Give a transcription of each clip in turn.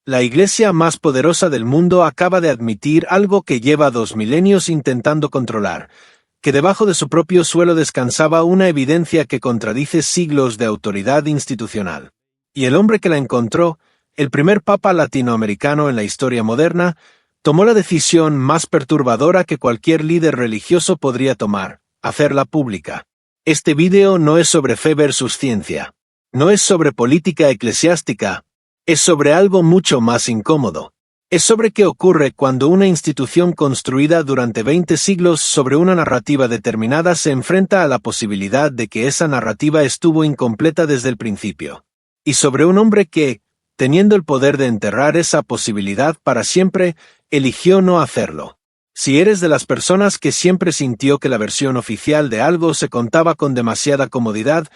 La iglesia más poderosa del mundo acaba de admitir algo que lleva 2 milenios intentando controlar, que debajo de su propio suelo descansaba una evidencia que contradice siglos de autoridad institucional. Y el hombre que la encontró, el primer papa latinoamericano en la historia moderna, tomó la decisión más perturbadora que cualquier líder religioso podría tomar: hacerla pública. Este vídeo no es sobre fe versus ciencia. No es sobre política eclesiástica. Es sobre algo mucho más incómodo. Es sobre qué ocurre cuando una institución construida durante 20 siglos sobre una narrativa determinada se enfrenta a la posibilidad de que esa narrativa estuvo incompleta desde el principio. Y sobre un hombre que, teniendo el poder de enterrar esa posibilidad para siempre, eligió no hacerlo. Si eres de las personas que siempre sintió que la versión oficial de algo se contaba con demasiada comodidad,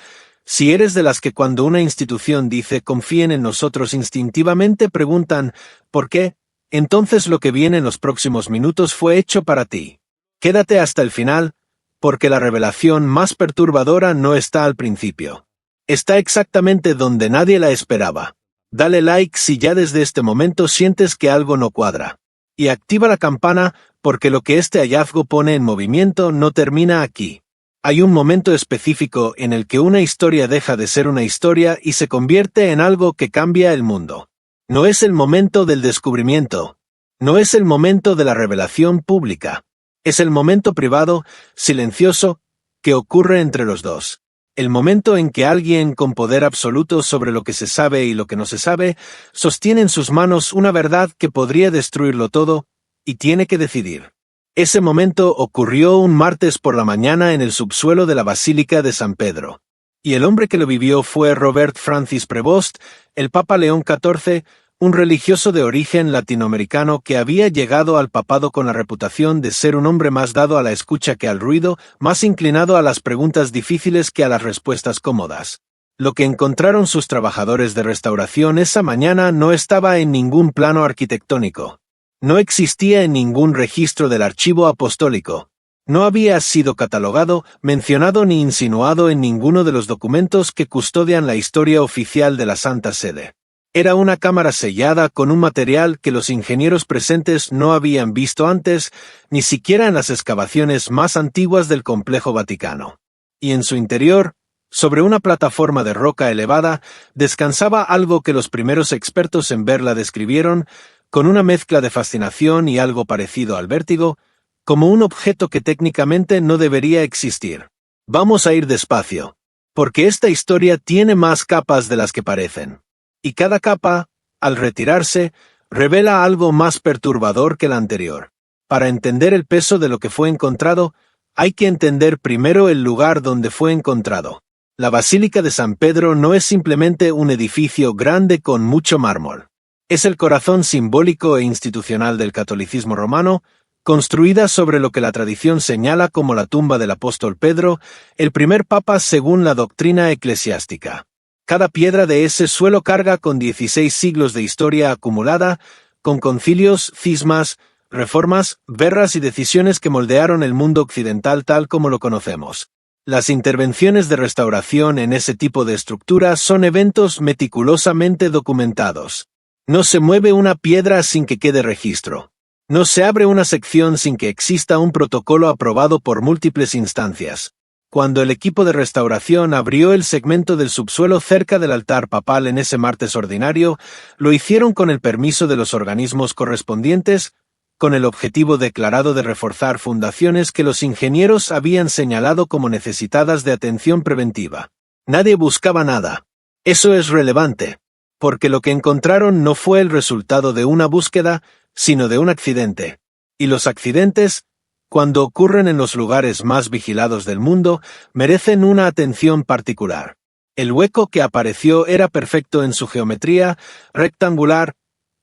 si eres de las que cuando una institución dice confíen en nosotros instintivamente preguntan ¿por qué?, entonces lo que viene en los próximos minutos fue hecho para ti. Quédate hasta el final, porque la revelación más perturbadora no está al principio. Está exactamente donde nadie la esperaba. Dale like si ya desde este momento sientes que algo no cuadra. Y activa la campana, porque lo que este hallazgo pone en movimiento no termina aquí. Hay un momento específico en el que una historia deja de ser una historia y se convierte en algo que cambia el mundo. No es el momento del descubrimiento. No es el momento de la revelación pública. Es el momento privado, silencioso, que ocurre entre los dos. El momento en que alguien con poder absoluto sobre lo que se sabe y lo que no se sabe, sostiene en sus manos una verdad que podría destruirlo todo, y tiene que decidir. Ese momento ocurrió un martes por la mañana en el subsuelo de la Basílica de San Pedro. Y el hombre que lo vivió fue Robert Francis Prevost, el Papa León XIV, un religioso de origen latinoamericano que había llegado al papado con la reputación de ser un hombre más dado a la escucha que al ruido, más inclinado a las preguntas difíciles que a las respuestas cómodas. Lo que encontraron sus trabajadores de restauración esa mañana no estaba en ningún plano arquitectónico. No existía en ningún registro del archivo apostólico. No había sido catalogado, mencionado ni insinuado en ninguno de los documentos que custodian la historia oficial de la Santa Sede. Era una cámara sellada con un material que los ingenieros presentes no habían visto antes, ni siquiera en las excavaciones más antiguas del complejo vaticano. Y en su interior, sobre una plataforma de roca elevada, descansaba algo que los primeros expertos en verla describieron, con una mezcla de fascinación y algo parecido al vértigo, como un objeto que técnicamente no debería existir. Vamos a ir despacio, porque esta historia tiene más capas de las que parecen. Y cada capa, al retirarse, revela algo más perturbador que la anterior. Para entender el peso de lo que fue encontrado, hay que entender primero el lugar donde fue encontrado. La Basílica de San Pedro no es simplemente un edificio grande con mucho mármol. Es el corazón simbólico e institucional del catolicismo romano, construida sobre lo que la tradición señala como la tumba del apóstol Pedro, el primer papa según la doctrina eclesiástica. Cada piedra de ese suelo carga con 16 siglos de historia acumulada, con concilios, cismas, reformas, guerras y decisiones que moldearon el mundo occidental tal como lo conocemos. Las intervenciones de restauración en ese tipo de estructura son eventos meticulosamente documentados. No se mueve una piedra sin que quede registro. No se abre una sección sin que exista un protocolo aprobado por múltiples instancias. Cuando el equipo de restauración abrió el segmento del subsuelo cerca del altar papal en ese martes ordinario, lo hicieron con el permiso de los organismos correspondientes, con el objetivo declarado de reforzar fundaciones que los ingenieros habían señalado como necesitadas de atención preventiva. Nadie buscaba nada. Eso es relevante, porque lo que encontraron no fue el resultado de una búsqueda, sino de un accidente. Y los accidentes, cuando ocurren en los lugares más vigilados del mundo, merecen una atención particular. El hueco que apareció era perfecto en su geometría, rectangular,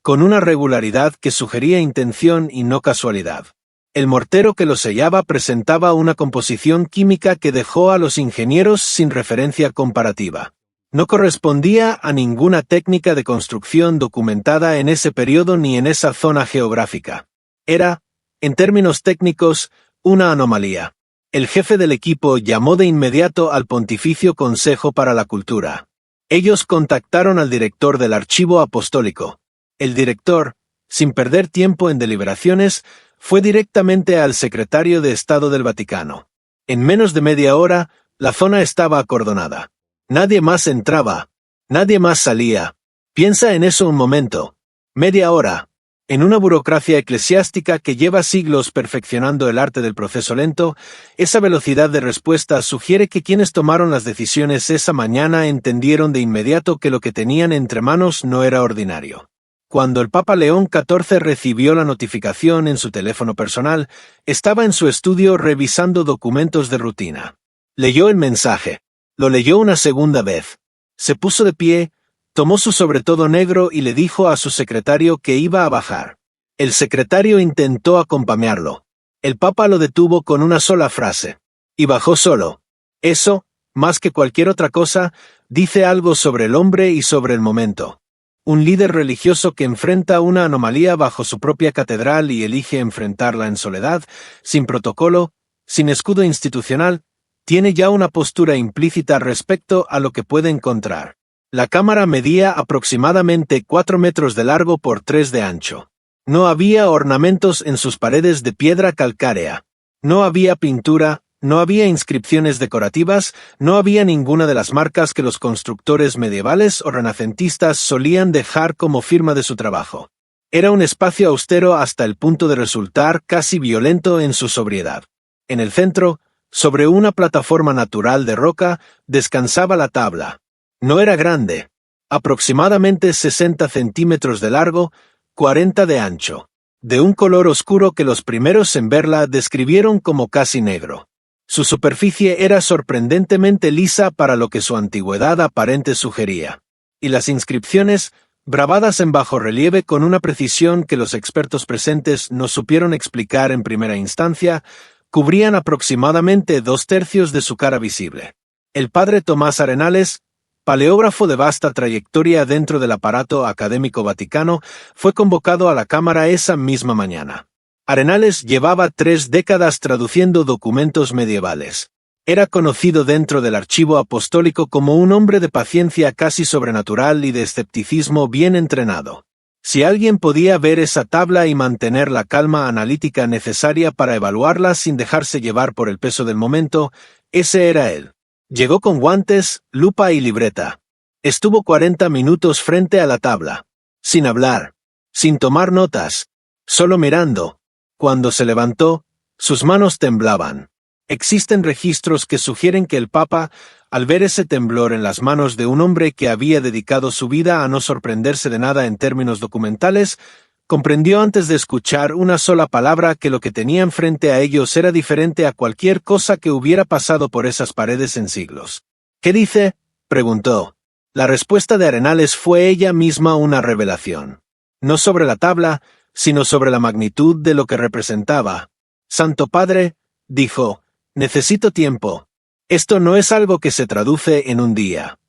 con una regularidad que sugería intención y no casualidad. El mortero que lo sellaba presentaba una composición química que dejó a los ingenieros sin referencia comparativa. No correspondía a ninguna técnica de construcción documentada en ese periodo ni en esa zona geográfica. Era, en términos técnicos, una anomalía. El jefe del equipo llamó de inmediato al Pontificio Consejo para la Cultura. Ellos contactaron al director del Archivo Apostólico, El director, sin perder tiempo en deliberaciones, fue directamente al secretario de Estado del Vaticano. En menos de media hora, la zona estaba acordonada. Nadie más entraba. Nadie más salía. Piensa en eso un momento. Media hora. En una burocracia eclesiástica que lleva siglos perfeccionando el arte del proceso lento, esa velocidad de respuesta sugiere que quienes tomaron las decisiones esa mañana entendieron de inmediato que lo que tenían entre manos no era ordinario. Cuando el Papa León XIV recibió la notificación en su teléfono personal, estaba en su estudio revisando documentos de rutina. Leyó el mensaje. Lo leyó una segunda vez. Se puso de pie, tomó su sobretodo negro y le dijo a su secretario que iba a bajar. El secretario intentó acompañarlo. El Papa lo detuvo con una sola frase. Y bajó solo. Eso, más que cualquier otra cosa, dice algo sobre el hombre y sobre el momento. Un líder religioso que enfrenta una anomalía bajo su propia catedral y elige enfrentarla en soledad, sin protocolo, sin escudo institucional, tiene ya una postura implícita respecto a lo que puede encontrar. La cámara medía aproximadamente 4 metros de largo por 3 de ancho. No había ornamentos en sus paredes de piedra calcárea. No había pintura, no había inscripciones decorativas, no había ninguna de las marcas que los constructores medievales o renacentistas solían dejar como firma de su trabajo. Era un espacio austero hasta el punto de resultar casi violento en su sobriedad. En el centro, sobre una plataforma natural de roca, descansaba la tabla. No era grande, aproximadamente 60 centímetros de largo, 40 de ancho, de un color oscuro que los primeros en verla describieron como casi negro. Su superficie era sorprendentemente lisa para lo que su antigüedad aparente sugería. Y las inscripciones, grabadas en bajorrelieve con una precisión que los expertos presentes no supieron explicar en primera instancia, cubrían aproximadamente 2/3 de su cara visible. El padre Tomás Arenales, paleógrafo de vasta trayectoria dentro del aparato académico vaticano, fue convocado a la Cámara esa misma mañana. Arenales llevaba 3 décadas traduciendo documentos medievales. Era conocido dentro del archivo apostólico como un hombre de paciencia casi sobrenatural y de escepticismo bien entrenado. Si alguien podía ver esa tabla y mantener la calma analítica necesaria para evaluarla sin dejarse llevar por el peso del momento, ese era él. Llegó con guantes, lupa y libreta. Estuvo 40 minutos frente a la tabla, sin hablar, sin tomar notas, solo mirando. Cuando se levantó, sus manos temblaban. Existen registros que sugieren que el Papa, al ver ese temblor en las manos de un hombre que había dedicado su vida a no sorprenderse de nada en términos documentales, comprendió antes de escuchar una sola palabra que lo que tenían frente a ellos era diferente a cualquier cosa que hubiera pasado por esas paredes en siglos. ¿Qué dice?, preguntó. La respuesta de Arenales fue ella misma una revelación. No sobre la tabla, sino sobre la magnitud de lo que representaba. Santo Padre, dijo, necesito tiempo. Esto no es algo que se traduce en un día.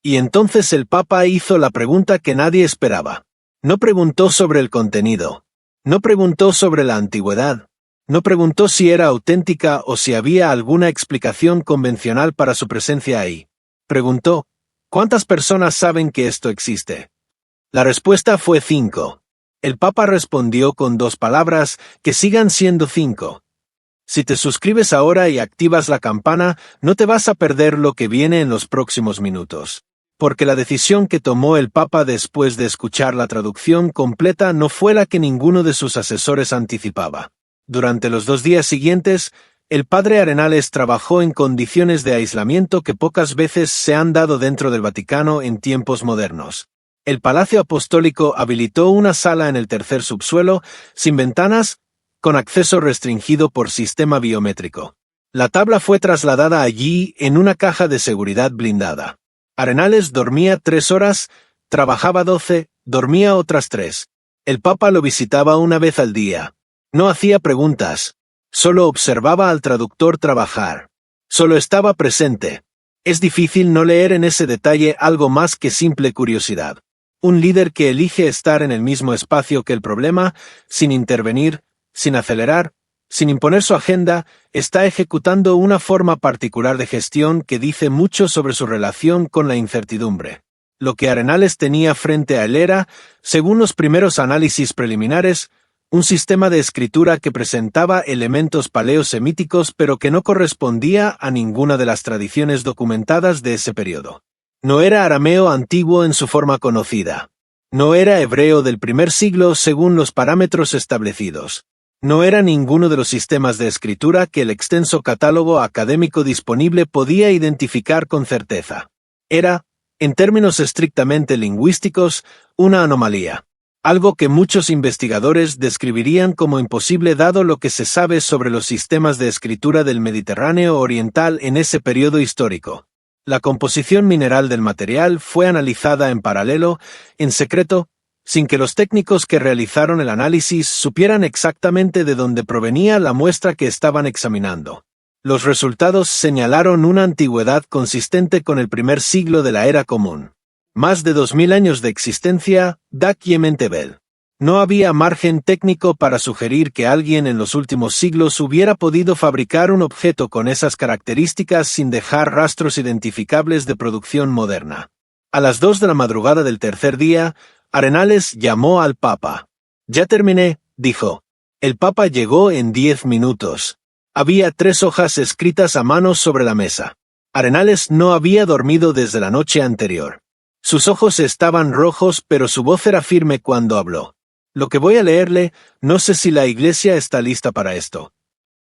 Y entonces el Papa hizo la pregunta que nadie esperaba. No preguntó sobre el contenido. No preguntó sobre la antigüedad. No preguntó si era auténtica o si había alguna explicación convencional para su presencia ahí. Preguntó, ¿cuántas personas saben que esto existe? La respuesta fue 5. El Papa respondió con 2 palabras, que sigan siendo 5. Si te suscribes ahora y activas la campana, no te vas a perder lo que viene en los próximos minutos. Porque la decisión que tomó el Papa después de escuchar la traducción completa no fue la que ninguno de sus asesores anticipaba. Durante los 2 días siguientes, el padre Arenales trabajó en condiciones de aislamiento que pocas veces se han dado dentro del Vaticano en tiempos modernos. El Palacio Apostólico habilitó una sala en el 3er subsuelo, sin ventanas, con acceso restringido por sistema biométrico. La tabla fue trasladada allí en una caja de seguridad blindada. Arenales dormía 3 horas, trabajaba 12, dormía otras 3. El Papa lo visitaba una vez al día. No hacía preguntas. Solo observaba al traductor trabajar. Solo estaba presente. Es difícil no leer en ese detalle algo más que simple curiosidad. Un líder que elige estar en el mismo espacio que el problema, sin intervenir, sin acelerar, sin imponer su agenda, está ejecutando una forma particular de gestión que dice mucho sobre su relación con la incertidumbre. Lo que Arenales tenía frente a él era, según los primeros análisis preliminares, un sistema de escritura que presentaba elementos paleosemíticos pero que no correspondía a ninguna de las tradiciones documentadas de ese periodo. No era arameo antiguo en su forma conocida. No era hebreo del primer siglo según los parámetros establecidos. No era ninguno de los sistemas de escritura que el extenso catálogo académico disponible podía identificar con certeza. Era, en términos estrictamente lingüísticos, una anomalía. Algo que muchos investigadores describirían como imposible dado lo que se sabe sobre los sistemas de escritura del Mediterráneo oriental en ese periodo histórico. La composición mineral del material fue analizada en paralelo, en secreto, sin que los técnicos que realizaron el análisis supieran exactamente de dónde provenía la muestra que estaban examinando. Los resultados señalaron una antigüedad consistente con el primer siglo de la Era Común. Más de 2000 años de existencia, Dak Yemen Tebel. No había margen técnico para sugerir que alguien en los últimos siglos hubiera podido fabricar un objeto con esas características sin dejar rastros identificables de producción moderna. A las 2 de la madrugada del tercer día, Arenales llamó al Papa. «Ya terminé», dijo. El Papa llegó en 10 minutos. Había 3 hojas escritas a mano sobre la mesa. Arenales no había dormido desde la noche anterior. Sus ojos estaban rojos, pero su voz era firme cuando habló. Lo que voy a leerle, no sé si la Iglesia está lista para esto.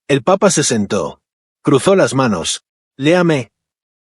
El Papa se sentó. Cruzó las manos. Léame.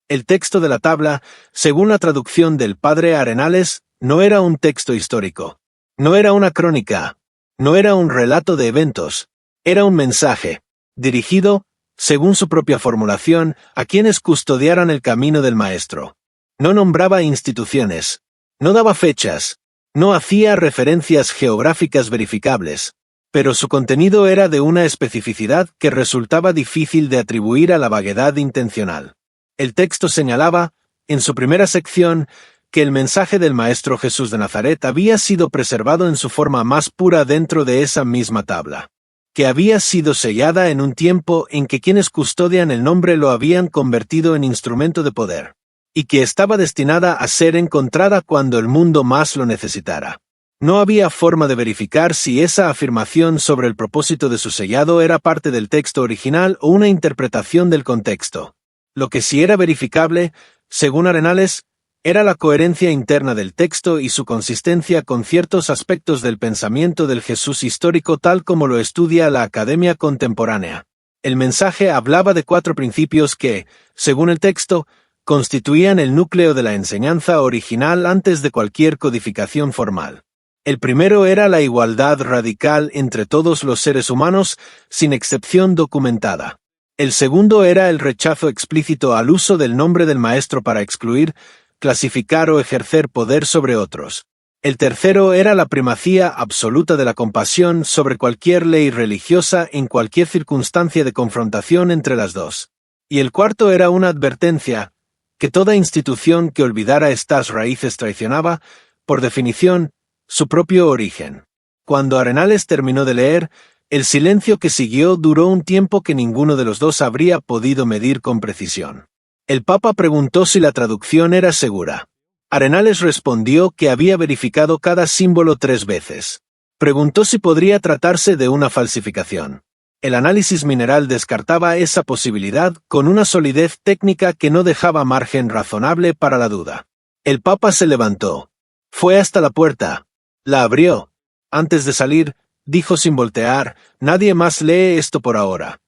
El texto de la tabla, según la traducción del padre Arenales, no era un texto histórico. No era una crónica. No era un relato de eventos. Era un mensaje, dirigido, según su propia formulación, a quienes custodiaran el camino del Maestro. No nombraba instituciones. No daba fechas. No hacía referencias geográficas verificables. Pero su contenido era de una especificidad que resultaba difícil de atribuir a la vaguedad intencional. El texto señalaba, en su primera sección, que el mensaje del Maestro Jesús de Nazaret había sido preservado en su forma más pura dentro de esa misma tabla. Que había sido sellada en un tiempo en que quienes custodian el nombre lo habían convertido en instrumento de poder. Y que estaba destinada a ser encontrada cuando el mundo más lo necesitara. No había forma de verificar si esa afirmación sobre el propósito de su sellado era parte del texto original o una interpretación del contexto. Lo que sí era verificable, según Arenales, era la coherencia interna del texto y su consistencia con ciertos aspectos del pensamiento del Jesús histórico tal como lo estudia la Academia Contemporánea. El mensaje hablaba de 4 principios que, según el texto, constituían el núcleo de la enseñanza original antes de cualquier codificación formal. El primero era la igualdad radical entre todos los seres humanos, sin excepción documentada. El segundo era el rechazo explícito al uso del nombre del Maestro para excluir, clasificar o ejercer poder sobre otros. El tercero era la primacía absoluta de la compasión sobre cualquier ley religiosa en cualquier circunstancia de confrontación entre las dos. Y el cuarto era una advertencia, que toda institución que olvidara estas raíces traicionaba, por definición, su propio origen. Cuando Arenales terminó de leer, el silencio que siguió duró un tiempo que ninguno de los dos habría podido medir con precisión. El Papa preguntó si la traducción era segura. Arenales respondió que había verificado cada símbolo 3 veces. Preguntó si podría tratarse de una falsificación. El análisis mineral descartaba esa posibilidad con una solidez técnica que no dejaba margen razonable para la duda. El Papa se levantó. Fue hasta la puerta. La abrió. Antes de salir, dijo sin voltear, «Nadie más lee esto por ahora».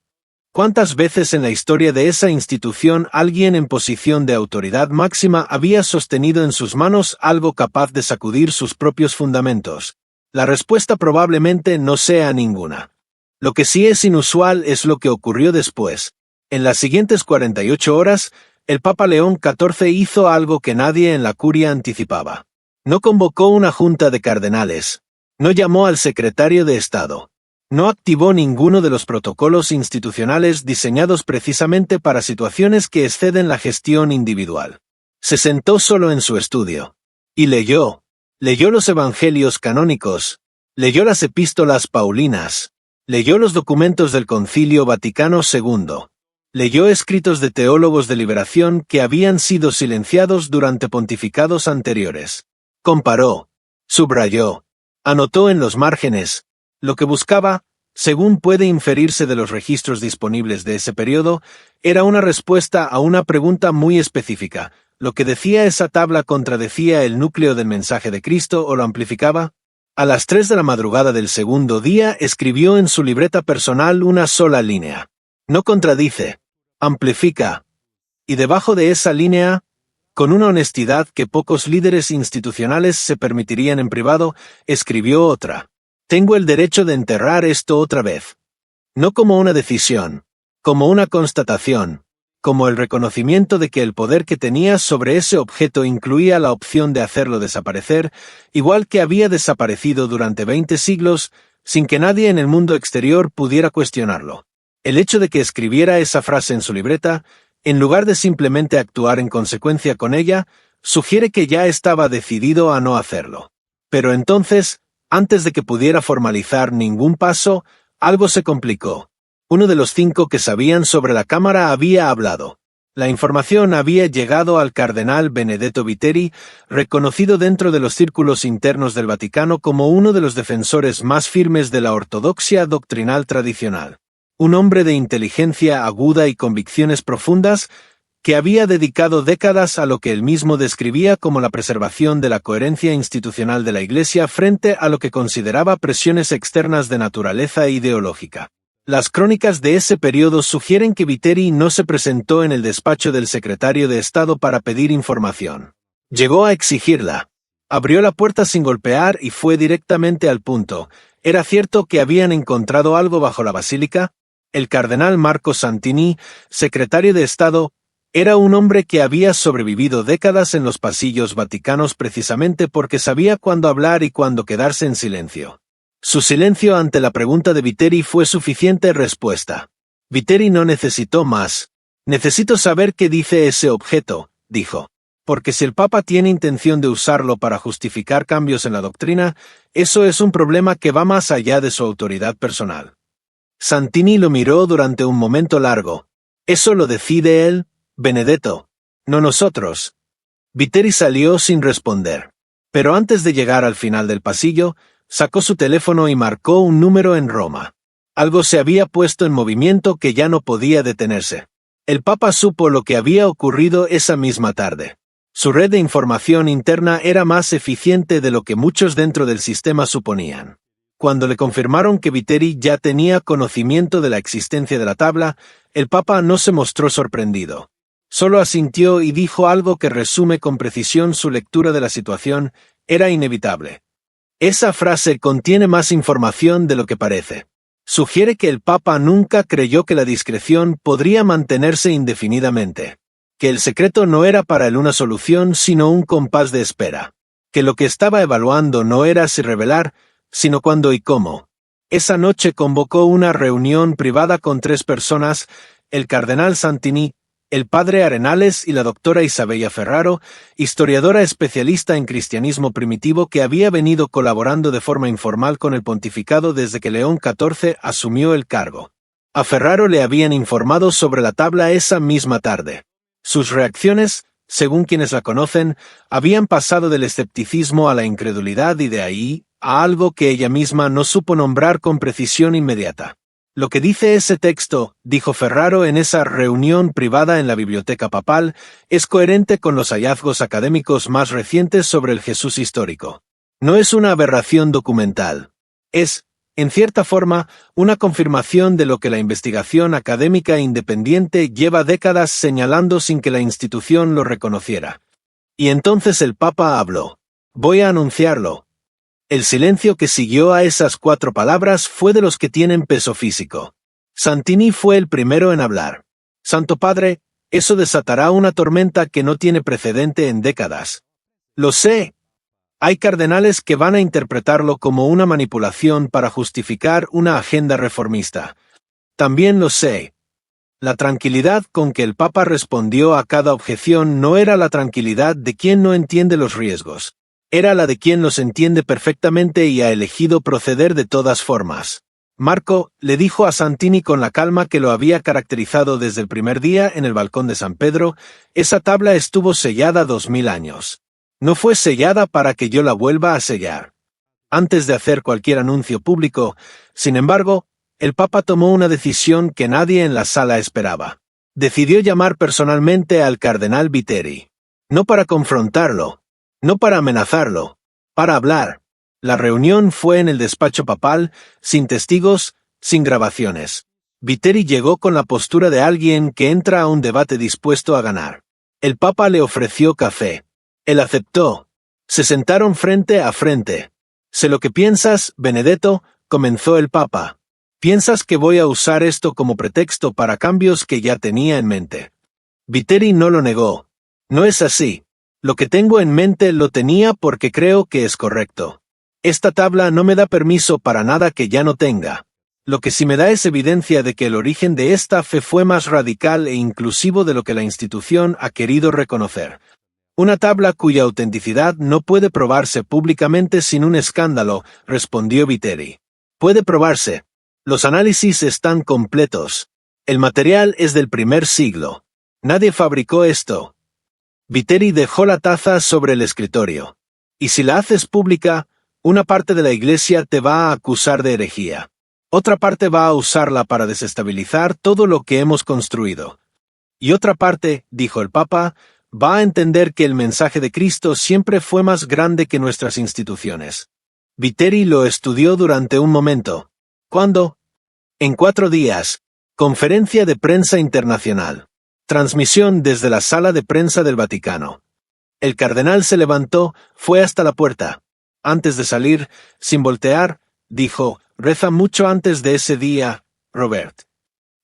¿Cuántas veces en la historia de esa institución alguien en posición de autoridad máxima había sostenido en sus manos algo capaz de sacudir sus propios fundamentos? La respuesta probablemente no sea ninguna. Lo que sí es inusual es lo que ocurrió después. En las siguientes 48 horas, el Papa León XIV hizo algo que nadie en la curia anticipaba. No convocó una junta de cardenales. No llamó al secretario de Estado. No activó ninguno de los protocolos institucionales diseñados precisamente para situaciones que exceden la gestión individual. Se sentó solo en su estudio. Y leyó. Leyó los evangelios canónicos. Leyó las epístolas paulinas. Leyó los documentos del Concilio Vaticano II. Leyó escritos de teólogos de liberación que habían sido silenciados durante pontificados anteriores. Comparó, subrayó, anotó en los márgenes. Lo que buscaba, según puede inferirse de los registros disponibles de ese periodo, era una respuesta a una pregunta muy específica. ¿Lo que decía esa tabla contradecía el núcleo del mensaje de Cristo o lo amplificaba? A las 3 de la madrugada del segundo día escribió en su libreta personal una sola línea. No contradice, amplifica. Y debajo de esa línea, con una honestidad que pocos líderes institucionales se permitirían en privado, escribió otra. Tengo el derecho de enterrar esto otra vez. No como una decisión, como una constatación, como el reconocimiento de que el poder que tenía sobre ese objeto incluía la opción de hacerlo desaparecer, igual que había desaparecido durante 20 siglos, sin que nadie en el mundo exterior pudiera cuestionarlo. El hecho de que escribiera esa frase en su libreta, en lugar de simplemente actuar en consecuencia con ella, sugiere que ya estaba decidido a no hacerlo. Pero entonces, antes de que pudiera formalizar ningún paso, algo se complicó. Uno de los 5 que sabían sobre la cámara había hablado. La información había llegado al cardenal Benedetto Viteri, reconocido dentro de los círculos internos del Vaticano como uno de los defensores más firmes de la ortodoxia doctrinal tradicional. Un hombre de inteligencia aguda y convicciones profundas, que había dedicado décadas a lo que él mismo describía como la preservación de la coherencia institucional de la Iglesia frente a lo que consideraba presiones externas de naturaleza ideológica. Las crónicas de ese periodo sugieren que Viteri no se presentó en el despacho del secretario de Estado para pedir información. Llegó a exigirla. Abrió la puerta sin golpear y fue directamente al punto. ¿Era cierto que habían encontrado algo bajo la basílica? El cardenal Marco Santini, secretario de Estado, era un hombre que había sobrevivido décadas en los pasillos vaticanos precisamente porque sabía cuándo hablar y cuándo quedarse en silencio. Su silencio ante la pregunta de Viteri fue suficiente respuesta. Viteri no necesitó más. Necesito saber qué dice ese objeto, dijo. Porque si el Papa tiene intención de usarlo para justificar cambios en la doctrina, eso es un problema que va más allá de su autoridad personal. Santini lo miró durante un momento largo. Eso lo decide él, Benedetto, no nosotros. Viteri salió sin responder. Pero antes de llegar al final del pasillo, sacó su teléfono y marcó un número en Roma. Algo se había puesto en movimiento que ya no podía detenerse. El Papa supo lo que había ocurrido esa misma tarde. Su red de información interna era más eficiente de lo que muchos dentro del sistema suponían. Cuando le confirmaron que Viteri ya tenía conocimiento de la existencia de la tabla, el Papa no se mostró sorprendido. Solo asintió y dijo algo que resume con precisión su lectura de la situación: era inevitable. Esa frase contiene más información de lo que parece. Sugiere que el Papa nunca creyó que la discreción podría mantenerse indefinidamente. Que el secreto no era para él una solución sino un compás de espera. Que lo que estaba evaluando no era si revelar, sino cuándo y cómo. Esa noche convocó una reunión privada con 3 personas, el cardenal Santini, el padre Arenales y la doctora Isabella Ferraro, historiadora especialista en cristianismo primitivo que había venido colaborando de forma informal con el pontificado desde que León XIV asumió el cargo. A Ferraro le habían informado sobre la tabla esa misma tarde. Sus reacciones, según quienes la conocen, habían pasado del escepticismo a la incredulidad y de ahí a algo que ella misma no supo nombrar con precisión inmediata. Lo que dice ese texto, dijo Ferraro en esa reunión privada en la biblioteca papal, es coherente con los hallazgos académicos más recientes sobre el Jesús histórico. No es una aberración documental. Es, en cierta forma, una confirmación de lo que la investigación académica independiente lleva décadas señalando sin que la institución lo reconociera. Y entonces el Papa habló. Voy a anunciarlo. El silencio que siguió a esas 4 palabras fue de los que tienen peso físico. Santini fue el primero en hablar. Santo Padre, eso desatará una tormenta que no tiene precedente en décadas. Lo sé. Hay cardenales que van a interpretarlo como una manipulación para justificar una agenda reformista. También lo sé. La tranquilidad con que el Papa respondió a cada objeción no era la tranquilidad de quien no entiende los riesgos. Era la de quien los entiende perfectamente y ha elegido proceder de todas formas. Marco, le dijo a Santini con la calma que lo había caracterizado desde el primer día en el balcón de San Pedro, esa tabla estuvo sellada 2000 años. No fue sellada para que yo la vuelva a sellar. Antes de hacer cualquier anuncio público, sin embargo, el Papa tomó una decisión que nadie en la sala esperaba. Decidió llamar personalmente al cardenal Vitteri. No para confrontarlo, no para amenazarlo, para hablar. La reunión fue en el despacho papal, sin testigos, sin grabaciones. Vitteri llegó con la postura de alguien que entra a un debate dispuesto a ganar. El Papa le ofreció café. Él aceptó. Se sentaron frente a frente. «Sé lo que piensas, Benedetto», comenzó el Papa. «Piensas que voy a usar esto como pretexto para cambios que ya tenía en mente». Vitteri no lo negó. «No es así. Lo que tengo en mente lo tenía porque creo que es correcto. Esta tabla no me da permiso para nada que ya no tenga. Lo que sí me da es evidencia de que el origen de esta fe fue más radical e inclusivo de lo que la institución ha querido reconocer. Una tabla cuya autenticidad no puede probarse públicamente sin un escándalo», respondió Vitteri. «Puede probarse. Los análisis están completos. El material es del primer siglo. Nadie fabricó esto». Vitteri dejó la taza sobre el escritorio. «Y si la haces pública, una parte de la Iglesia te va a acusar de herejía. Otra parte va a usarla para desestabilizar todo lo que hemos construido. Y otra parte», dijo el Papa, «va a entender que el mensaje de Cristo siempre fue más grande que nuestras instituciones». Vitteri lo estudió durante un momento. «¿Cuándo?» «En 4 días. Conferencia de prensa internacional. Transmisión desde la sala de prensa del Vaticano». El cardenal se levantó, fue hasta la puerta. Antes de salir, sin voltear, dijo: «Reza mucho antes de ese día, Robert».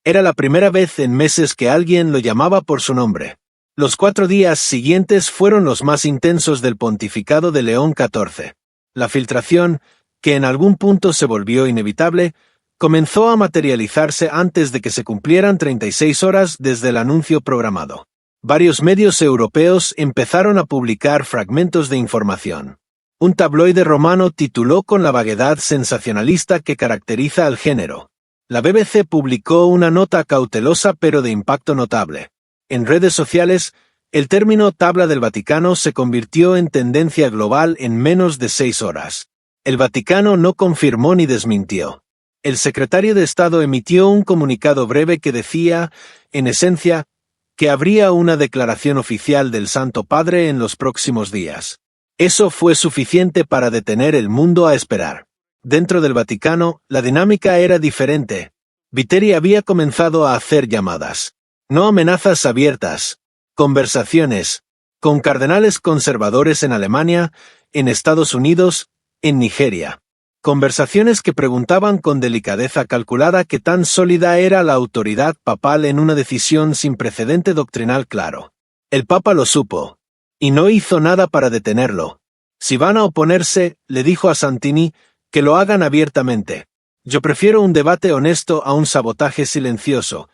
Era la primera vez en meses que alguien lo llamaba por su nombre. Los 4 días siguientes fueron los más intensos del pontificado de León XIV. La filtración, que en algún punto se volvió inevitable, comenzó a materializarse antes de que se cumplieran 36 horas desde el anuncio programado. Varios medios europeos empezaron a publicar fragmentos de información. Un tabloide romano tituló con la vaguedad sensacionalista que caracteriza al género. La BBC publicó una nota cautelosa pero de impacto notable. En redes sociales, el término tabla del Vaticano se convirtió en tendencia global en menos de 6 horas. El Vaticano no confirmó ni desmintió. El secretario de Estado emitió un comunicado breve que decía, en esencia, que habría una declaración oficial del Santo Padre en los próximos días. Eso fue suficiente para detener el mundo a esperar. Dentro del Vaticano, la dinámica era diferente. Vitteri había comenzado a hacer llamadas. No amenazas abiertas. Conversaciones. Con cardenales conservadores en Alemania, en Estados Unidos, en Nigeria. Conversaciones que preguntaban con delicadeza calculada qué tan sólida era la autoridad papal en una decisión sin precedente doctrinal claro. El Papa lo supo. Y no hizo nada para detenerlo. Si van a oponerse, le dijo a Santini, que lo hagan abiertamente. Yo prefiero un debate honesto a un sabotaje silencioso.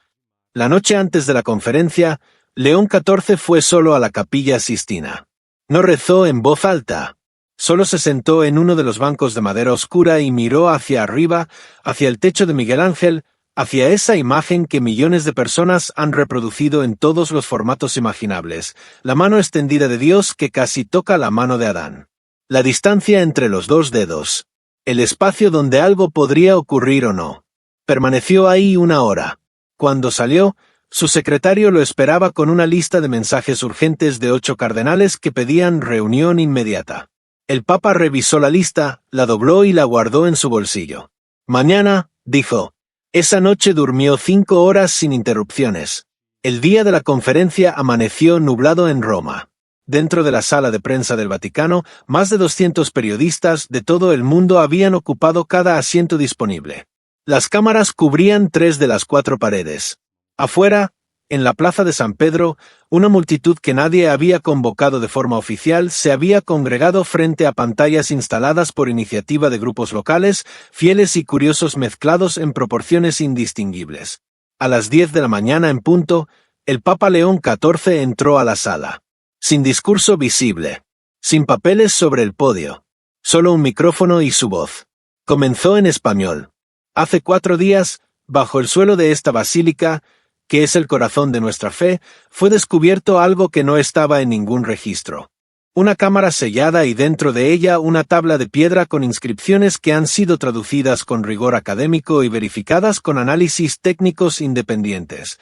La noche antes de la conferencia, León XIV fue solo a la Capilla Sistina. No rezó en voz alta. Solo se sentó en uno de los bancos de madera oscura y miró hacia arriba, hacia el techo de Miguel Ángel, hacia esa imagen que millones de personas han reproducido en todos los formatos imaginables, la mano extendida de Dios que casi toca la mano de Adán. La distancia entre los 2 dedos. El espacio donde algo podría ocurrir o no. Permaneció ahí 1 hora. Cuando salió, su secretario lo esperaba con una lista de mensajes urgentes de 8 cardenales que pedían reunión inmediata. El Papa revisó la lista, la dobló y la guardó en su bolsillo. «Mañana», dijo. Esa noche durmió 5 horas sin interrupciones. El día de la conferencia amaneció nublado en Roma. Dentro de la sala de prensa del Vaticano, más de 200 periodistas de todo el mundo habían ocupado cada asiento disponible. Las cámaras cubrían 3 de las 4 paredes. Afuera, en la plaza de San Pedro, una multitud que nadie había convocado de forma oficial se había congregado frente a pantallas instaladas por iniciativa de grupos locales, fieles y curiosos mezclados en proporciones indistinguibles. A las 10 de la mañana en punto, el Papa León XIV entró a la sala. Sin discurso visible. Sin papeles sobre el podio. Solo un micrófono y su voz. Comenzó en español. Hace 4 días, bajo el suelo de esta basílica, que es el corazón de nuestra fe, fue descubierto algo que no estaba en ningún registro. Una cámara sellada y dentro de ella una tabla de piedra con inscripciones que han sido traducidas con rigor académico y verificadas con análisis técnicos independientes.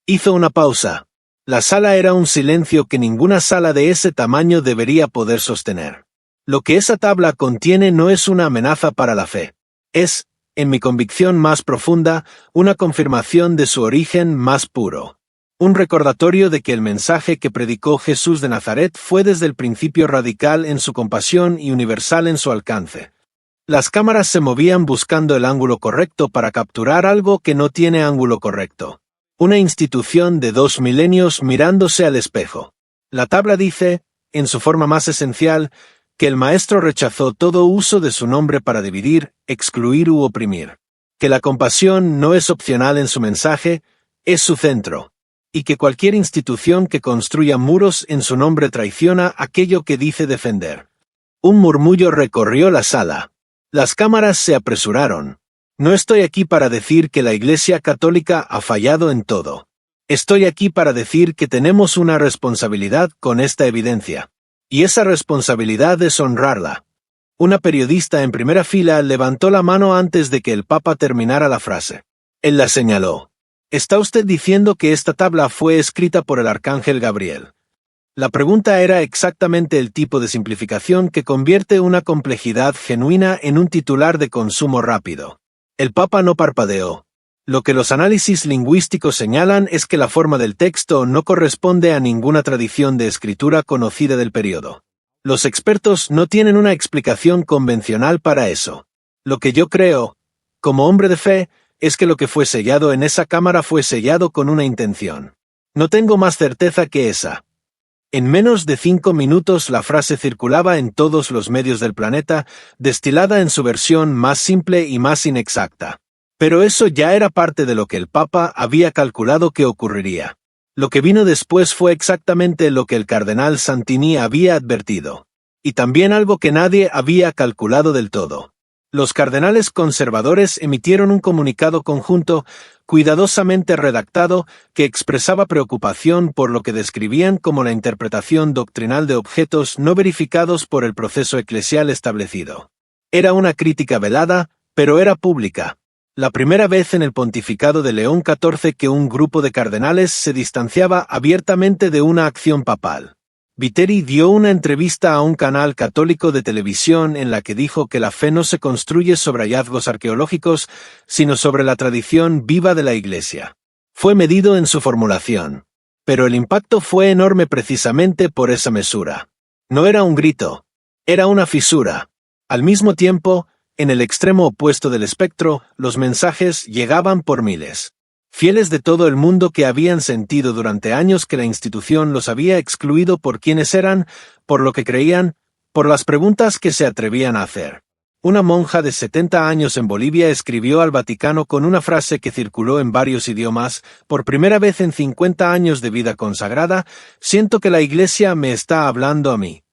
Hizo una pausa. La sala era un silencio que ninguna sala de ese tamaño debería poder sostener. Lo que esa tabla contiene no es una amenaza para la fe. Es, en mi convicción más profunda, una confirmación de su origen más puro. Un recordatorio de que el mensaje que predicó Jesús de Nazaret fue desde el principio radical en su compasión y universal en su alcance. Las cámaras se movían buscando el ángulo correcto para capturar algo que no tiene ángulo correcto. Una institución de 2 milenios mirándose al espejo. La tabla dice, en su forma más esencial, que el Maestro rechazó todo uso de su nombre para dividir, excluir u oprimir. Que la compasión no es opcional en su mensaje, es su centro. Y que cualquier institución que construya muros en su nombre traiciona aquello que dice defender. Un murmullo recorrió la sala. Las cámaras se apresuraron. No estoy aquí para decir que la Iglesia Católica ha fallado en todo. Estoy aquí para decir que tenemos una responsabilidad con esta evidencia. Y esa responsabilidad es honrarla. Una periodista en primera fila levantó la mano antes de que el Papa terminara la frase. Él la señaló. ¿Está usted diciendo que esta tabla fue escrita por el arcángel Gabriel? La pregunta era exactamente el tipo de simplificación que convierte una complejidad genuina en un titular de consumo rápido. El Papa no parpadeó. Lo que los análisis lingüísticos señalan es que la forma del texto no corresponde a ninguna tradición de escritura conocida del período. Los expertos no tienen una explicación convencional para eso. Lo que yo creo, como hombre de fe, es que lo que fue sellado en esa cámara fue sellado con una intención. No tengo más certeza que esa. En menos de 5 minutos la frase circulaba en todos los medios del planeta, destilada en su versión más simple y más inexacta. Pero eso ya era parte de lo que el Papa había calculado que ocurriría. Lo que vino después fue exactamente lo que el cardenal Santini había advertido. Y también algo que nadie había calculado del todo. Los cardenales conservadores emitieron un comunicado conjunto, cuidadosamente redactado, que expresaba preocupación por lo que describían como la interpretación doctrinal de objetos no verificados por el proceso eclesial establecido. Era una crítica velada, pero era pública. La primera vez en el pontificado de León XIV que un grupo de cardenales se distanciaba abiertamente de una acción papal. Vitteri dio una entrevista a un canal católico de televisión en la que dijo que la fe no se construye sobre hallazgos arqueológicos, sino sobre la tradición viva de la Iglesia. Fue medido en su formulación. Pero el impacto fue enorme precisamente por esa mesura. No era un grito, era una fisura. Al mismo tiempo, en el extremo opuesto del espectro, los mensajes llegaban por miles. Fieles de todo el mundo que habían sentido durante años que la institución los había excluido por quienes eran, por lo que creían, por las preguntas que se atrevían a hacer. Una monja de 70 años en Bolivia escribió al Vaticano con una frase que circuló en varios idiomas, por primera vez en 50 años de vida consagrada, siento que la Iglesia me está hablando a mí.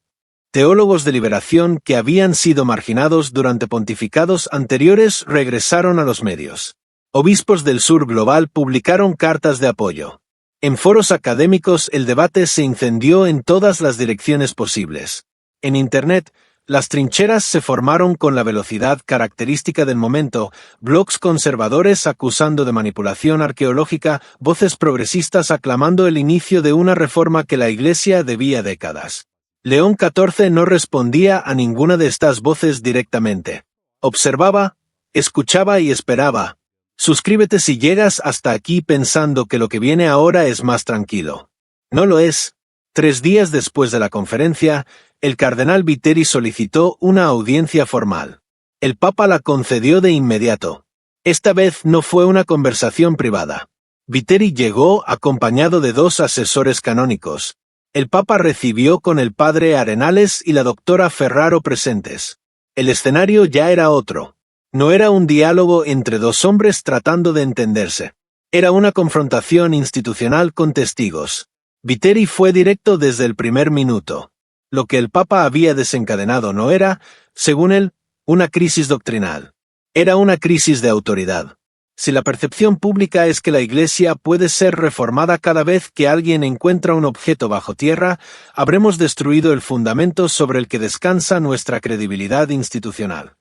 Teólogos de liberación que habían sido marginados durante pontificados anteriores regresaron a los medios. Obispos del sur global publicaron cartas de apoyo. En foros académicos el debate se incendió en todas las direcciones posibles. En Internet, las trincheras se formaron con la velocidad característica del momento, blogs conservadores acusando de manipulación arqueológica, voces progresistas aclamando el inicio de una reforma que la Iglesia debía décadas. León XIV no respondía a ninguna de estas voces directamente. Observaba, escuchaba y esperaba. Suscríbete si llegas hasta aquí pensando que lo que viene ahora es más tranquilo. No lo es. 3 días después de la conferencia, el cardenal Vitteri solicitó una audiencia formal. El Papa la concedió de inmediato. Esta vez no fue una conversación privada. Vitteri llegó acompañado de 2 asesores canónicos. El Papa recibió con el padre Arenales y la doctora Ferraro presentes. El escenario ya era otro. No era un diálogo entre 2 hombres tratando de entenderse. Era una confrontación institucional con testigos. Vitteri fue directo desde el primer minuto. Lo que el Papa había desencadenado no era, según él, una crisis doctrinal. Era una crisis de autoridad. Si la percepción pública es que la Iglesia puede ser reformada cada vez que alguien encuentra un objeto bajo tierra, habremos destruido el fundamento sobre el que descansa nuestra credibilidad institucional.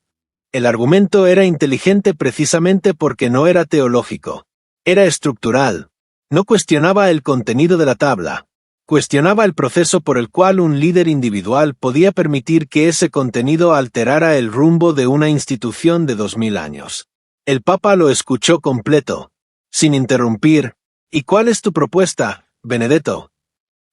El argumento era inteligente precisamente porque no era teológico. Era estructural. No cuestionaba el contenido de la tabla. Cuestionaba el proceso por el cual un líder individual podía permitir que ese contenido alterara el rumbo de una institución de 2000 años. El Papa lo escuchó completo, sin interrumpir. ¿Y cuál es tu propuesta, Benedetto?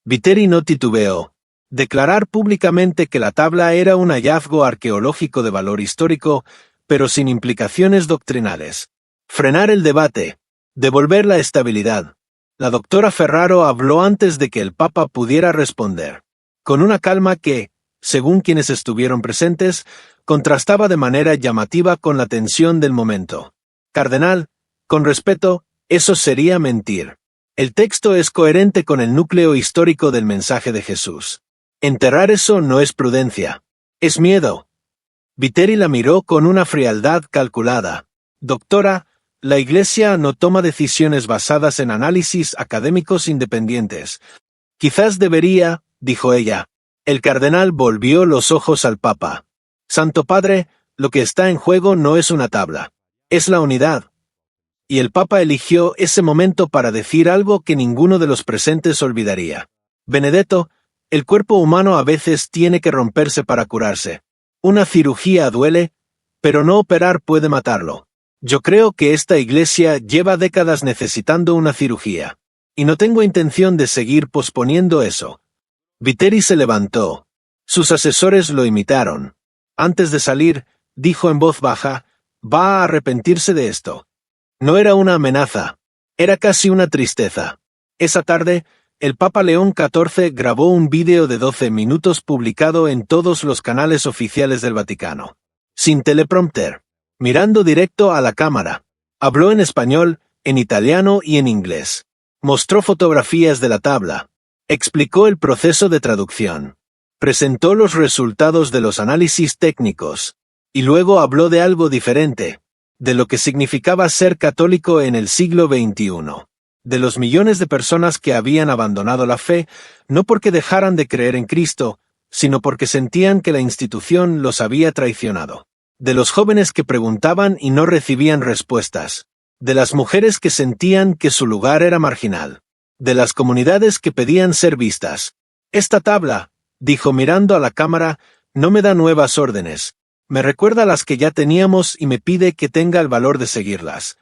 Vitteri no titubeó. Declarar públicamente que la tabla era un hallazgo arqueológico de valor histórico, pero sin implicaciones doctrinales. Frenar el debate. Devolver la estabilidad. La doctora Ferraro habló antes de que el Papa pudiera responder, con una calma que, según quienes estuvieron presentes, contrastaba de manera llamativa con la tensión del momento. Cardenal, con respeto, eso sería mentir. El texto es coherente con el núcleo histórico del mensaje de Jesús. Enterrar eso no es prudencia, es miedo. Vitteri la miró con una frialdad calculada. Doctora, la Iglesia no toma decisiones basadas en análisis académicos independientes. Quizás debería, dijo ella. El cardenal volvió los ojos al Papa. Santo Padre, lo que está en juego no es una tabla. Es la unidad. Y el Papa eligió ese momento para decir algo que ninguno de los presentes olvidaría. Benedetto, el cuerpo humano a veces tiene que romperse para curarse. Una cirugía duele, pero no operar puede matarlo. Yo creo que esta Iglesia lleva décadas necesitando una cirugía. Y no tengo intención de seguir posponiendo eso. Vitteri se levantó. Sus asesores lo imitaron. Antes de salir, dijo en voz baja, va a arrepentirse de esto. No era una amenaza. Era casi una tristeza. Esa tarde, el Papa León XIV grabó un vídeo de 12 minutos publicado en todos los canales oficiales del Vaticano. Sin teleprompter. Mirando directo a la cámara. Habló en español, en italiano y en inglés. Mostró fotografías de la tabla. Explicó el proceso de traducción. Presentó los resultados de los análisis técnicos. Y luego habló de algo diferente. De lo que significaba ser católico en el siglo XXI. De los millones de personas que habían abandonado la fe, no porque dejaran de creer en Cristo, sino porque sentían que la institución los había traicionado. De los jóvenes que preguntaban y no recibían respuestas. De las mujeres que sentían que su lugar era marginal. De las comunidades que pedían ser vistas. Esta tabla, dijo mirando a la cámara, no me da nuevas órdenes. Me recuerda las que ya teníamos y me pide que tenga el valor de seguirlas.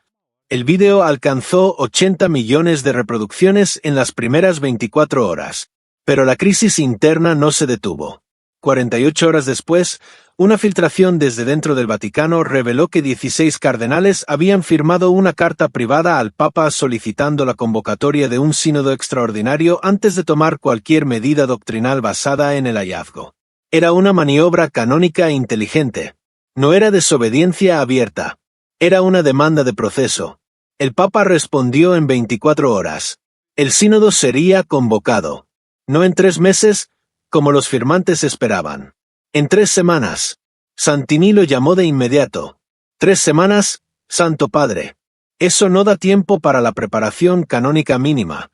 El vídeo alcanzó 80 millones de reproducciones en las primeras 24 horas. Pero la crisis interna no se detuvo. 48 horas después, una filtración desde dentro del Vaticano reveló que 16 cardenales habían firmado una carta privada al Papa solicitando la convocatoria de un sínodo extraordinario antes de tomar cualquier medida doctrinal basada en el hallazgo. Era una maniobra canónica inteligente. No era desobediencia abierta. Era una demanda de proceso. El Papa respondió en 24 horas. El sínodo sería convocado. No en 3 meses, como los firmantes esperaban. En 3 semanas. Santini lo llamó de inmediato. 3 semanas, Santo Padre. Eso no da tiempo para la preparación canónica mínima.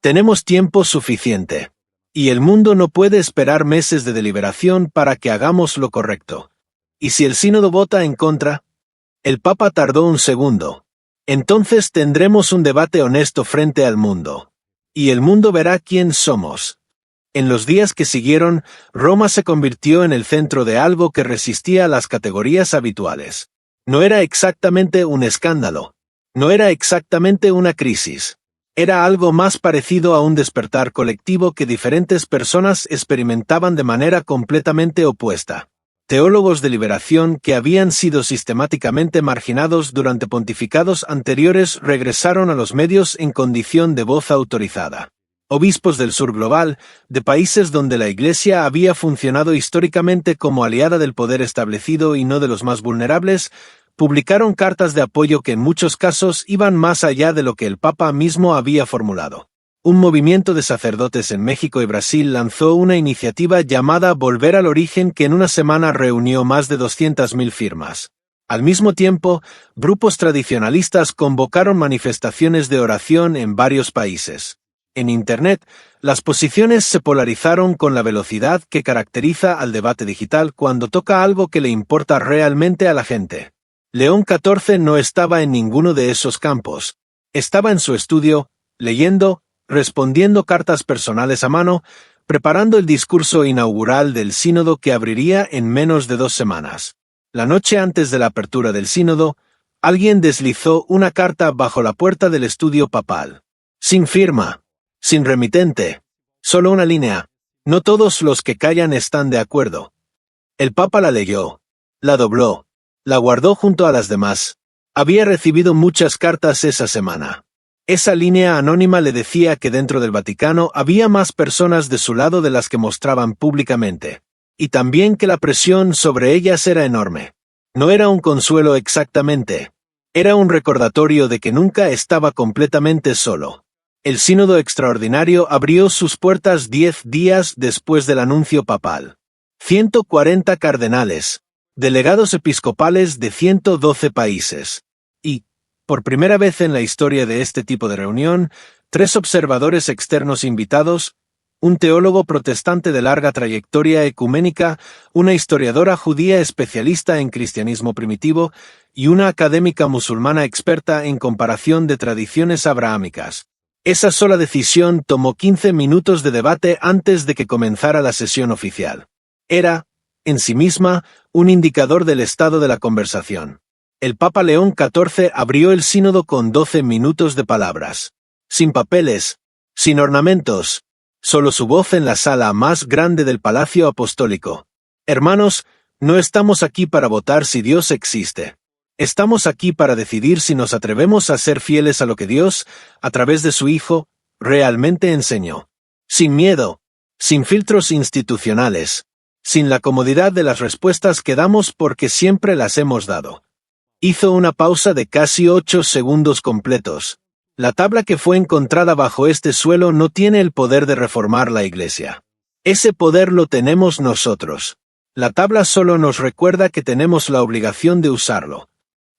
Tenemos tiempo suficiente. Y el mundo no puede esperar meses de deliberación para que hagamos lo correcto. ¿Y si el sínodo vota en contra? El Papa tardó un segundo. Entonces tendremos un debate honesto frente al mundo. Y el mundo verá quién somos. En los días que siguieron, Roma se convirtió en el centro de algo que resistía a las categorías habituales. No era exactamente un escándalo. No era exactamente una crisis. Era algo más parecido a un despertar colectivo que diferentes personas experimentaban de manera completamente opuesta. Teólogos de liberación que habían sido sistemáticamente marginados durante pontificados anteriores regresaron a los medios en condición de voz autorizada. Obispos del sur global, de países donde la Iglesia había funcionado históricamente como aliada del poder establecido y no de los más vulnerables, publicaron cartas de apoyo que en muchos casos iban más allá de lo que el Papa mismo había formulado. Un movimiento de sacerdotes en México y Brasil lanzó una iniciativa llamada Volver al Origen que en una semana reunió más de 200.000 firmas. Al mismo tiempo, grupos tradicionalistas convocaron manifestaciones de oración en varios países. En Internet, las posiciones se polarizaron con la velocidad que caracteriza al debate digital cuando toca algo que le importa realmente a la gente. León XIV no estaba en ninguno de esos campos. Estaba en su estudio, leyendo, respondiendo cartas personales a mano, preparando el discurso inaugural del sínodo que abriría en menos de 2 semanas. La noche antes de la apertura del sínodo, alguien deslizó una carta bajo la puerta del estudio papal. Sin firma. Sin remitente. Solo una línea. No todos los que callan están de acuerdo. El Papa la leyó. La dobló. La guardó junto a las demás. Había recibido muchas cartas esa semana. Esa línea anónima le decía que dentro del Vaticano había más personas de su lado de las que mostraban públicamente. Y también que la presión sobre ellas era enorme. No era un consuelo exactamente. Era un recordatorio de que nunca estaba completamente solo. El sínodo extraordinario abrió sus puertas 10 días después del anuncio papal. 140 cardenales, delegados episcopales de 112 países. Y, por primera vez en la historia de este tipo de reunión, 3 observadores externos invitados, un teólogo protestante de larga trayectoria ecuménica, una historiadora judía especialista en cristianismo primitivo y una académica musulmana experta en comparación de tradiciones abrahámicas. Esa sola decisión tomó 15 minutos de debate antes de que comenzara la sesión oficial. Era, en sí misma, un indicador del estado de la conversación. El Papa León XIV abrió el sínodo con 12 minutos de palabras. Sin papeles, sin ornamentos. Solo su voz en la sala más grande del Palacio Apostólico. Hermanos, no estamos aquí para votar si Dios existe. Estamos aquí para decidir si nos atrevemos a ser fieles a lo que Dios, a través de su Hijo, realmente enseñó. Sin miedo, sin filtros institucionales, sin la comodidad de las respuestas que damos porque siempre las hemos dado. Hizo una pausa de casi 8 segundos completos. La tabla que fue encontrada bajo este suelo no tiene el poder de reformar la Iglesia. Ese poder lo tenemos nosotros. La tabla solo nos recuerda que tenemos la obligación de usarlo.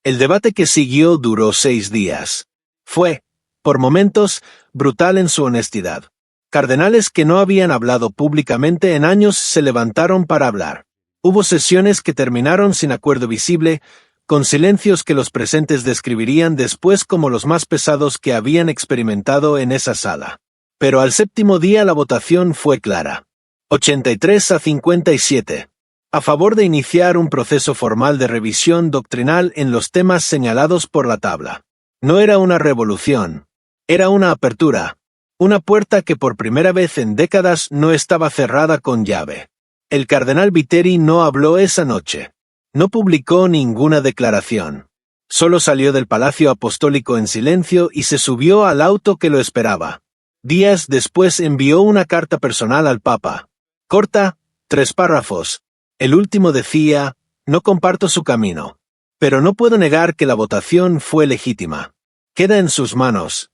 El debate que siguió duró 6 días. Fue, por momentos, brutal en su honestidad. Cardenales que no habían hablado públicamente en años se levantaron para hablar. Hubo sesiones que terminaron sin acuerdo visible, con silencios que los presentes describirían después como los más pesados que habían experimentado en esa sala. Pero al 7º día la votación fue clara. 83-57. A favor de iniciar un proceso formal de revisión doctrinal en los temas señalados por la tabla. No era una revolución. Era una apertura. Una puerta que por primera vez en décadas no estaba cerrada con llave. El cardenal Viteri no habló esa noche. No publicó ninguna declaración. Solo salió del Palacio Apostólico en silencio y se subió al auto que lo esperaba. Días después envió una carta personal al Papa. Corta, 3 párrafos. El último decía, no comparto su camino. Pero no puedo negar que la votación fue legítima. Queda en sus manos.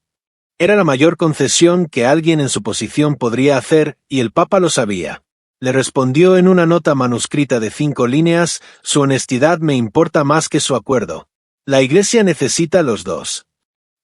Era la mayor concesión que alguien en su posición podría hacer, y el Papa lo sabía. Le respondió en una nota manuscrita de 5 líneas, su honestidad me importa más que su acuerdo. La Iglesia necesita los dos.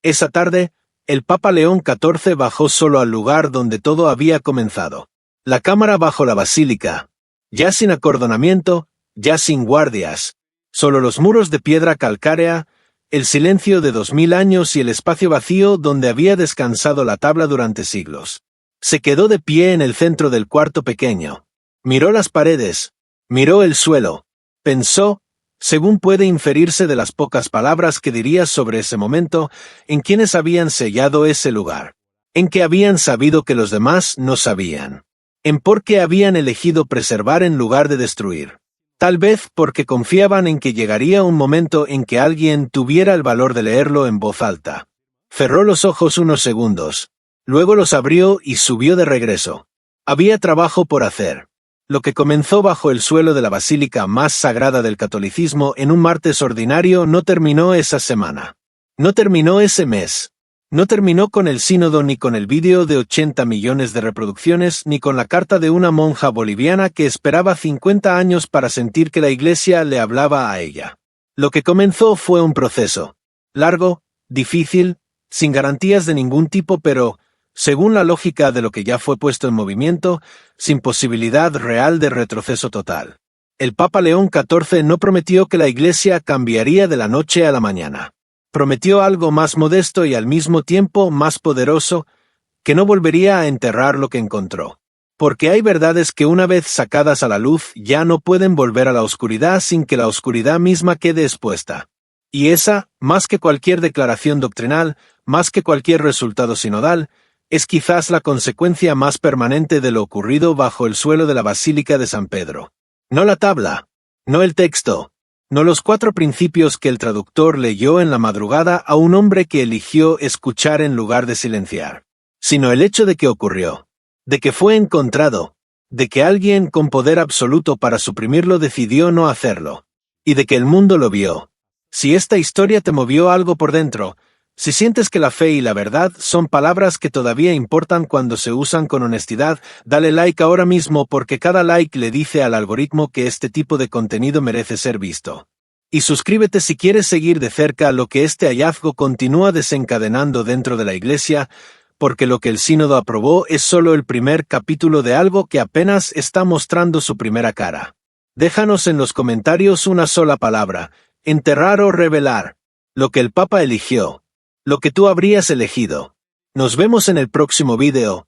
Esa tarde, el Papa León XIV bajó solo al lugar donde todo había comenzado. La cámara bajo la basílica. Ya sin acordonamiento, ya sin guardias. Solo los muros de piedra calcárea, el silencio de 2000 años y el espacio vacío donde había descansado la tabla durante siglos. Se quedó de pie en el centro del cuarto pequeño. Miró las paredes, miró el suelo, pensó, según puede inferirse de las pocas palabras que diría sobre ese momento, en quienes habían sellado ese lugar, en que habían sabido que los demás no sabían, en por qué habían elegido preservar en lugar de destruir. Tal vez porque confiaban en que llegaría un momento en que alguien tuviera el valor de leerlo en voz alta. Cerró los ojos unos segundos, luego los abrió y subió de regreso. Había trabajo por hacer. Lo que comenzó bajo el suelo de la basílica más sagrada del catolicismo en un martes ordinario no terminó esa semana. No terminó ese mes. No terminó con el sínodo ni con el vídeo de 80 millones de reproducciones ni con la carta de una monja boliviana que esperaba 50 años para sentir que la Iglesia le hablaba a ella. Lo que comenzó fue un proceso. Largo, difícil, sin garantías de ningún tipo, pero, según la lógica de lo que ya fue puesto en movimiento, sin posibilidad real de retroceso total. El Papa León XIV no prometió que la Iglesia cambiaría de la noche a la mañana. Prometió algo más modesto y al mismo tiempo más poderoso, que no volvería a enterrar lo que encontró. Porque hay verdades que una vez sacadas a la luz ya no pueden volver a la oscuridad sin que la oscuridad misma quede expuesta. Y esa, más que cualquier declaración doctrinal, más que cualquier resultado sinodal, es quizás la consecuencia más permanente de lo ocurrido bajo el suelo de la Basílica de San Pedro. No la tabla, no el texto, no los 4 principios que el traductor leyó en la madrugada a un hombre que eligió escuchar en lugar de silenciar, sino el hecho de que ocurrió, de que fue encontrado, de que alguien con poder absoluto para suprimirlo decidió no hacerlo, y de que el mundo lo vio. Si esta historia te movió algo por dentro, si sientes que la fe y la verdad son palabras que todavía importan cuando se usan con honestidad, dale like ahora mismo porque cada like le dice al algoritmo que este tipo de contenido merece ser visto. Y suscríbete si quieres seguir de cerca lo que este hallazgo continúa desencadenando dentro de la Iglesia, porque lo que el sínodo aprobó es solo el primer capítulo de algo que apenas está mostrando su primera cara. Déjanos en los comentarios una sola palabra, enterrar o revelar, lo que el Papa eligió. Lo que tú habrías elegido. Nos vemos en el próximo video.